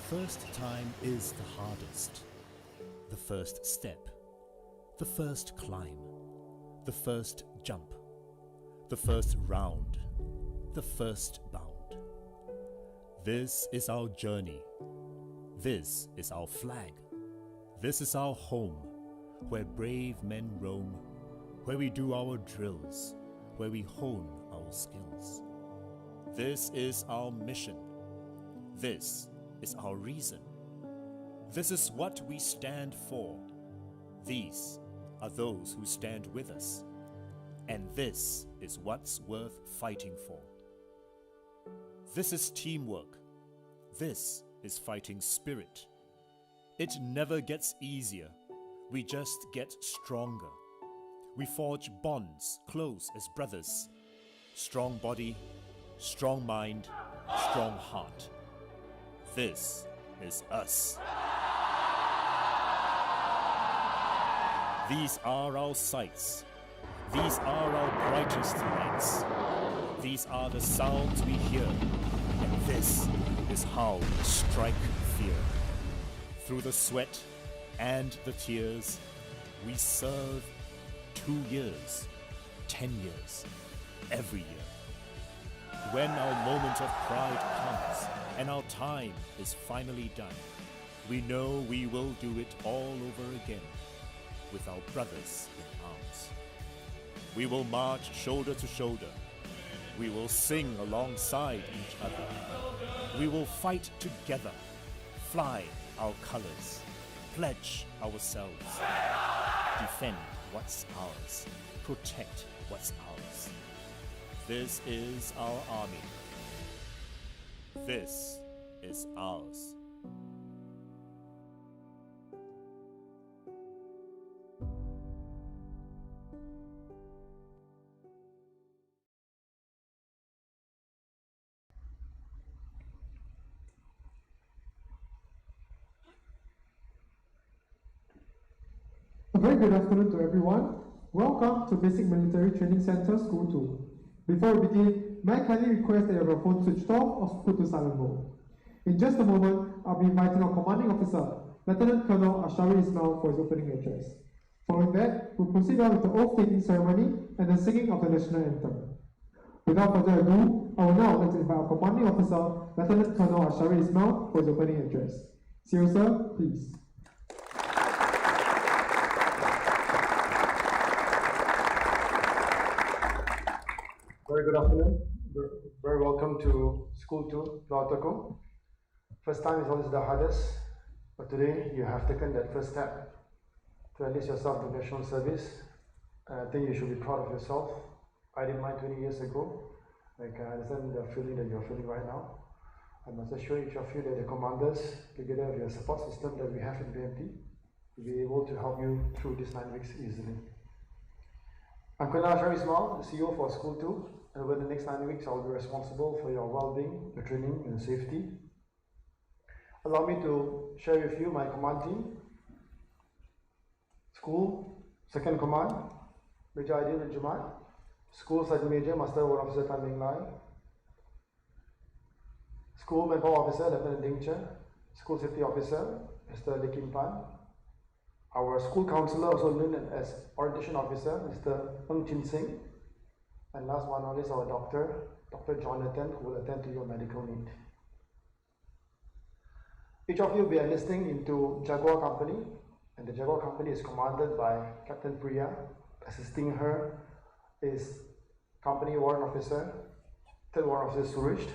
first time is the hardest. The first step, the first climb, the first jump, the first round, the first bound. This is our journey. This is our flag. This is our home, where brave men roam, where we do our drills, where we hone our skills. This is our mission. This is our reason. This is what we stand for. These are those who stand with us. And this is what's worth fighting for. This is teamwork. This is fighting spirit. It never gets easier. We just get stronger. We forge bonds close as brothers. Strong body, strong mind, strong heart. This is us. These are our sights. These are our brightest lights. These are the sounds we hear. And this is how we strike fear. Through the sweat and the tears, we serve 2 years, 10 years, every year. When our moment of pride comes and our time is finally done, we know we will do it all over again with our brothers in arms. We will march shoulder to shoulder. We will sing alongside each other. We will fight together, fly our colors, pledge ourselves, defend what's ours, protect what's ours. This is our army. This is ours. A very good afternoon to everyone. Welcome to Basic Military Training Center School 2. Before we begin, may I kindly request that you have your phone switched off or put to silent mode. In just a moment, I'll be inviting our commanding officer, Lieutenant Colonel Ashari Ismail, for his opening address. Following that, we'll proceed on with the oath-taking ceremony and the singing of the national anthem. Without further ado, I will now like to invite our commanding officer, Lieutenant Colonel Ashari Ismail, for his opening address. Sir, please. Very good afternoon. Very welcome to School 2, Lautako. First time is always the hardest, but today you have taken that first step to enlist yourself to national service. And I think you should be proud of yourself. I did mine 20 years ago. I understand the feeling that you're feeling right now. I must assure each of you that the commanders, together with your support system that we have in BMT, will be able to help you through these 9 weeks easily. I'm Colonel Ashari Ismail, the CEO for School 2. And over the next 9 weeks, I'll be responsible for your well-being, your training, and safety. Allow me to share with you my command team. School, Second Command, Major Aidil Jumat. School Sergeant Major, Master War Officer Tan Ming Lai. School Manpower Officer, Lieutenant Ding Chen. School Safety Officer, Mr. Lee Kim Pan. Our school counselor, also known as Orientation Officer, Mr. Ng Chin Sing. And last but not least, our doctor, Dr. Jonathan, who will attend to your medical need. Each of you will be enlisting into Jaguar Company, and the Jaguar Company is commanded by Captain Priya. Assisting her is Company Warrant Officer, Third Warrant Officer Suresh.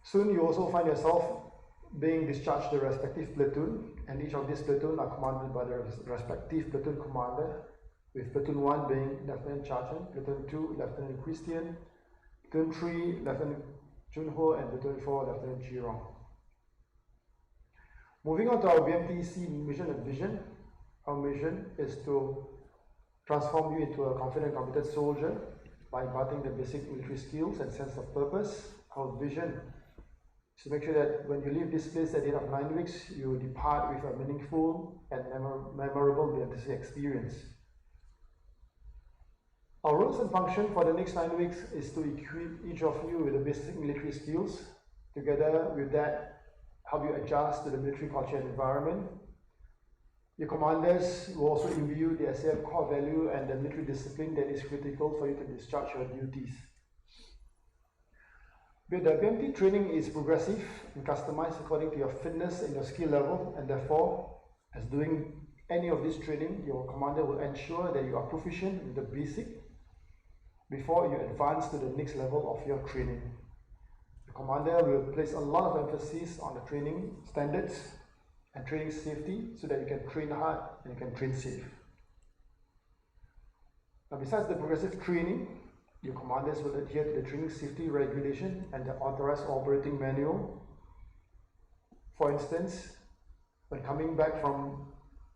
Soon you also find yourself being discharged to the respective platoon, and each of these platoon are commanded by their respective platoon commander, with Platoon 1 being Lieutenant Charchen, Platoon 2 Lieutenant Christian, Platoon 3 Lieutenant Junho, and Platoon 4 Lieutenant Chirong. Moving on to our BMTC mission and vision, our mission is to transform you into a confident, competent soldier by imparting the basic military skills and sense of purpose. Our vision is to make sure that when you leave this place at the end of 9 weeks, you depart with a meaningful and memorable BMTC experience. Our roles and function for the next 9 weeks is to equip each of you with the basic military skills. Together with that, help you adjust to the military culture and environment. Your commanders will also imbue the SAF core value and the military discipline that is critical for you to discharge your duties. But the BMT training is progressive and customized according to your fitness and your skill level, and therefore, as doing any of this training, your commander will ensure that you are proficient in the basic before you advance to the next level of your training. The commander will place a lot of emphasis on the training standards and training safety so that you can train hard and you can train safe. Now, besides the progressive training, your commanders will adhere to the training safety regulation and the authorized operating manual. For instance, when coming back from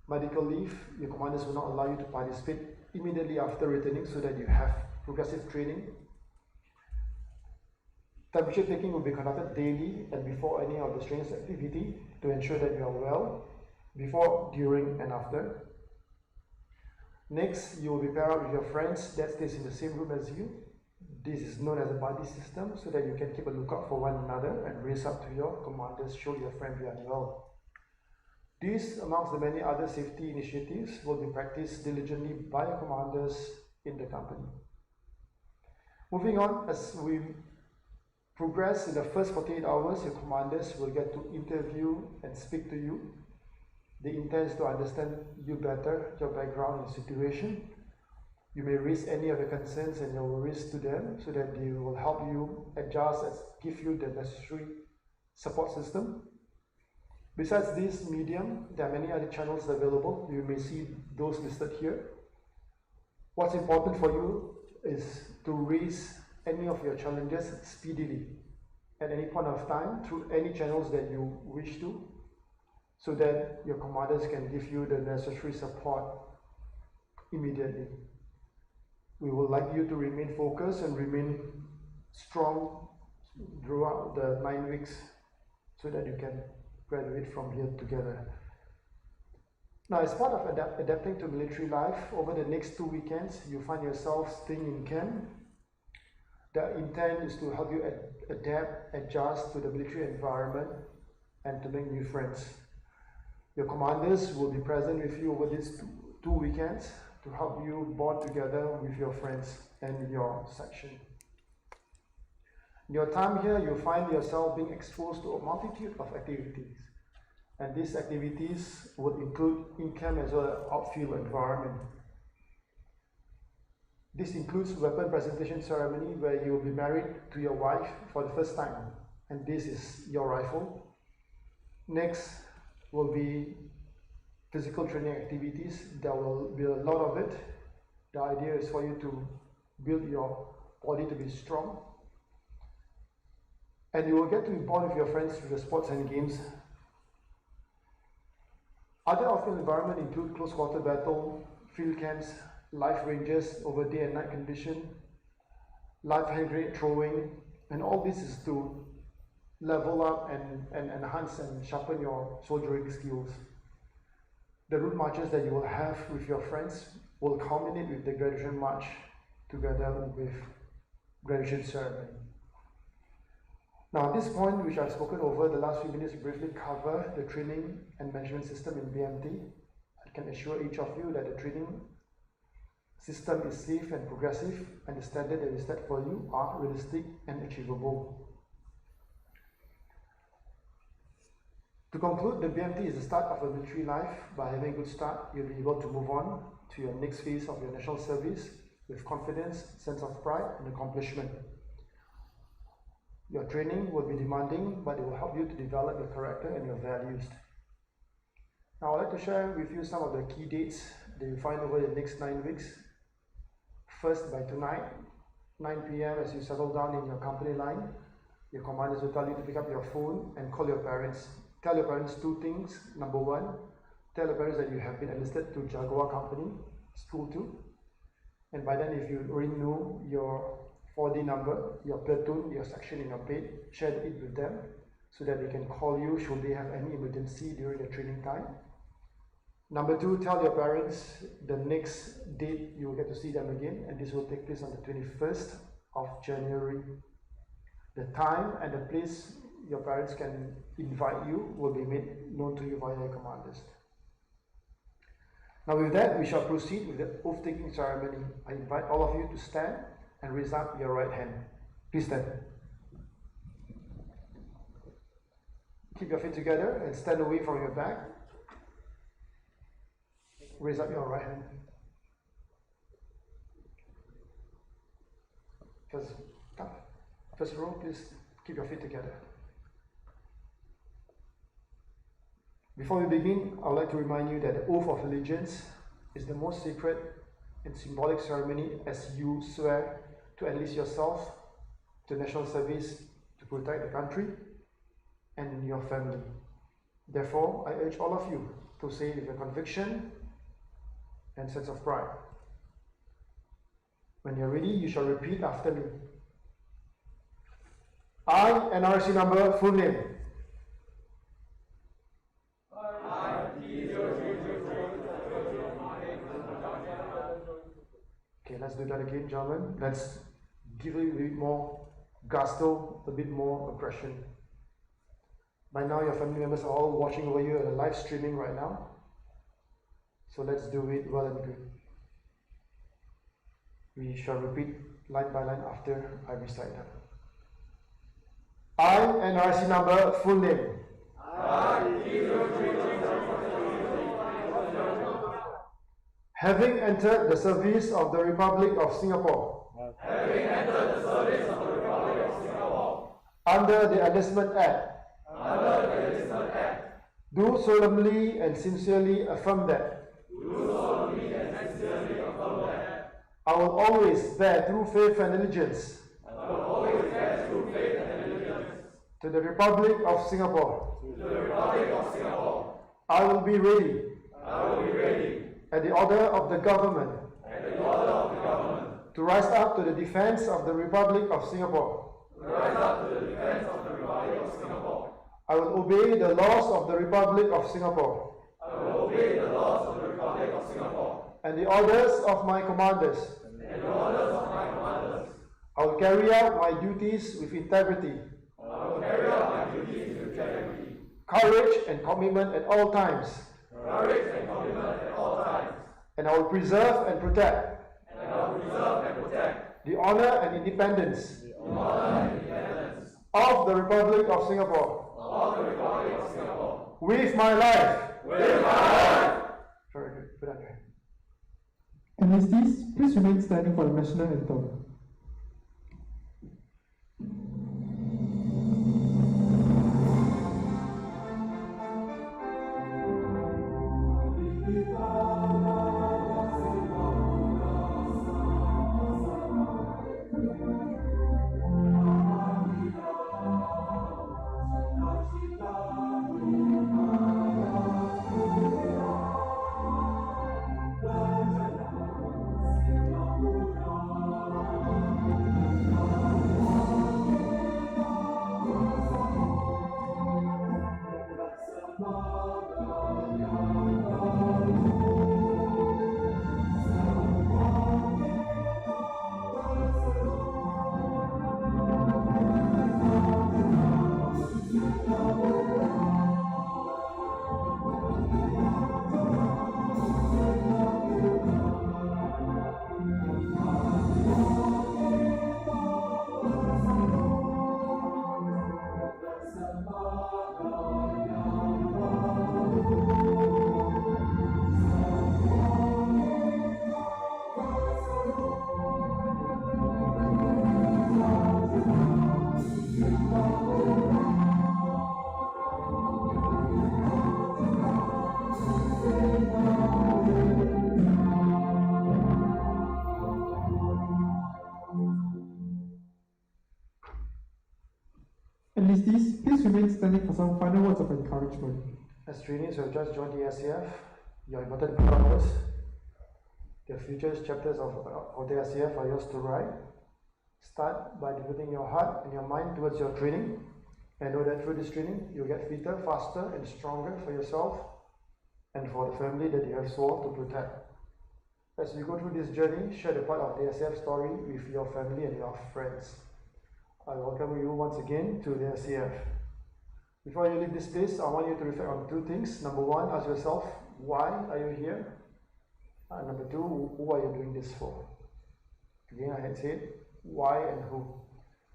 medical leave, your commanders will not allow you to participate immediately after returning so that you have progressive training. Temperature taking will be conducted daily and before any of the strenuous activity to ensure that you are well, before, during, and after. Next, you will be paired up with your friends that stays in the same room as you. This is known as a buddy system so that you can keep a lookout for one another and race up to your commanders should your friend be unwell. These, amongst the many other safety initiatives, will be practiced diligently by your commanders in the company. Moving on, as we progress in the first 48 hours, your commanders will get to interview and speak to you. The intent is to understand you better, your background and situation. You may raise any of your concerns and your worries to them so that they will help you adjust and give you the necessary support system. Besides this medium, there are many other channels available. You may see those listed here. What's important for you is to raise any of your challenges speedily at any point of time through any channels that you wish to, so that your commanders can give you the necessary support immediately. We would like you to remain focused and remain strong throughout the 9 weeks so that you can graduate from here together. Now, as part of adapting to military life, over the next 2 weekends, you find yourself staying in camp. The intent is to help you adapt, adjust to the military environment and to make new friends. Your commanders will be present with you over these two weekends to help you bond together with your friends and your section. In your time here, you'll find yourself being exposed to a multitude of activities. And these activities would include in-camp as well as outfield environment. This includes weapon presentation ceremony where you will be married to your wife for the first time, and this is your rifle. Next will be physical training activities. There will be a lot of it. The idea is for you to build your body to be strong. And you will get to bond with your friends through the sports and games. Other outfield environment include close quarter battle, field camps, live ranges over day and night condition, live hand grenade throwing, and all this is to level up and enhance and sharpen your soldiering skills. The route marches that you will have with your friends will culminate with the graduation march together with graduation ceremony. Now, at this point, which I've spoken over the last few minutes, briefly cover the training and management system in BMT. I can assure each of you that the training system is safe and progressive, and the standard that we set for you are realistic and achievable. To conclude, the BMT is the start of a military life. By having a good start, you'll be able to move on to your next phase of your national service with confidence, sense of pride, and accomplishment. Your training will be demanding, but it will help you to develop your character and your values. Now, I'd like to share with you some of the key dates that you find over the next 9 weeks. First, by tonight, 9 p.m., as you settle down in your company line, your commanders will tell you to pick up your phone and call your parents. Tell your parents 2 things. Number 1, tell your parents that you have been enlisted to Jaguar company, School 2. And by then, if you already know your 4D number, your platoon, your section in your pay, share it with them so that they can call you should they have any emergency during the training time. Number 2, tell your parents the next date you will get to see them again, and this will take place on the 21st of January. The time and the place your parents can invite you will be made known to you via your command list. Now with that, we shall proceed with the oath-taking ceremony. I invite all of you to stand and raise up your right hand. Please stand. Keep your feet together and stand away from your back. Raise up your right hand. First row, please keep your feet together. Before we begin, I would like to remind you that the oath of allegiance is the most sacred and symbolic ceremony as you swear to enlist yourself to national service to protect the country and your family. Therefore, I urge all of you to say with your conviction and sense of pride. When you're ready, you shall repeat after me. I, NRC number, full name. Okay, let's do that again, gentlemen. Let's give it a bit more gusto, a bit more aggression. By now, your family members are all watching over you and live streaming right now. So let's do it well and good. We shall repeat line by line after I recite them. I, NRC number, full name. Having entered the service of the Republic of Singapore. Under the Enlistment Act. Do solemnly and sincerely affirm that. I will always bear true faith and allegiance. To the Republic of Singapore. I will be ready. At the order of the government. To rise up to the defense of the Republic of Singapore. I will obey the laws of the Republic of Singapore. And the orders of my commanders. I will carry out my duties with integrity. Courage and commitment at all times. And I will preserve and protect. The honor and independence. Of the Republic of Singapore. With my life. Very good. Put on your hand. Enlistees, please remain standing for the national anthem. Enlistees, please remain standing for some final words of encouragement. As trainees who have just joined the SCF, your important powers, the future chapters of the SCF are yours to write. Start by devoting your heart and your mind towards your training, and know that through this training, you'll get fitter, faster, and stronger for yourself and for the family that you have sworn to protect. As you go through this journey, share the part of the SCF story with your family and your friends. I welcome you once again to the SCF. Before you leave this place, I want you to reflect on two things. Number one, ask yourself, why are you here? And number two, who are you doing this for? Again, I had said, why and who.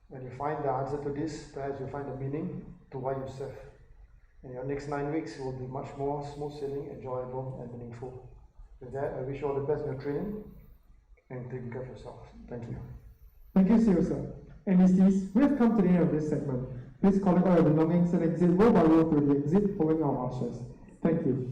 When you find the answer to this, perhaps you find the meaning to why you serve. And your next 9 weeks will be much more smooth sailing, enjoyable, and meaningful. With that, I wish you all the best in your training and take care of yourself. Thank you. Thank you, sir. NECs, we have come to the end of this segment. Please collect all your belongings and exit row by row through the exit following our ushers. Thank you.